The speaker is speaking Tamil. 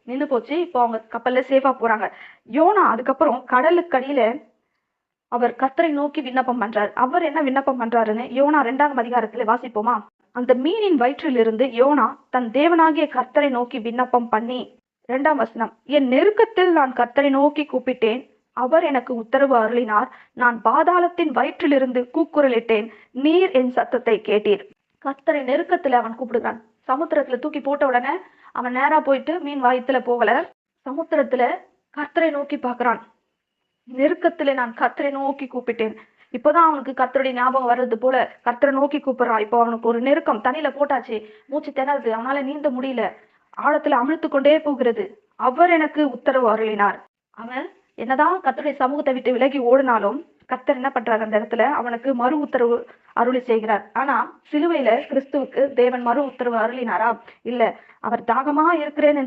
நின்னு போச்சு. இப்போ அவங்க கப்பல்ல சேஃபா போறாங்க. யோனா அதுக்கப்புறம் கடலுக்கு அடியில அவர் கர்த்தரை நோக்கி விண்ணப்பம் பண்றார். அவர் என்ன விண்ணப்பம் பண்றாருன்னு யோனா 2ஆம் அதிகாரத்துல வாசிப்போமா? அந்த மீனின் வயிற்றிலிருந்து யோனா தன் தேவனாகிய கர்த்தரை நோக்கி விண்ணப்பம் பண்ணி 2ஆம் வசனம், என் நெருக்கத்தில் நான் கர்த்தரை நோக்கி கூப்பிட்டேன். அவர் எனக்கு உத்தரவு அருளினார். நான் பாதாளத்தின் வயிற்றிலிருந்து கூக்குரலிட்டேன். நீர் என் சத்தத்தை கேட்டீர். கர்த்தரை நெருக்கத்துல அவன் கூப்பிடுகிறான். சமுத்திரத்துல தூக்கி போட்ட உடனே அவன் நேரா போயிட்டு மீன் வயித்துல போகல. சமுத்திரத்துல கர்த்தரை நோக்கி பார்க்கறான். நெருக்கத்துல நான் கர்த்தரை நோக்கி கூப்பிட்டேன். இப்பதான் அவனுக்கு கர்த்தருடைய ஞாபகம் வர்றது போல கர்த்தரை நோக்கி கூப்பிடுறான். இப்போ அவனுக்கு ஒரு நெருக்கம், தண்ணியில போட்டாச்சு, மூச்சு திணறுது, அவனால நீந்த முடியல, ஆழத்துல அமிழ்த்து கொண்டே போகிறது. அவர் எனக்கு உத்தரவு அருளினார். அவன் என்னதான் கர்த்தருடைய சமூகத்தை விட்டு விலகி ஓடினாலும் கர்த்தர் என்ன பண்றாரு, அந்த இடத்துல அவனுக்கு மறு உத்தரவு அருளி செய்கிறார். ஆனா சிலுவையில கிறிஸ்துவுக்கு தேவன் மறு உத்தரவு அருளினாரா? இல்ல. அவர் தாகமா இருக்கிறேன் என்று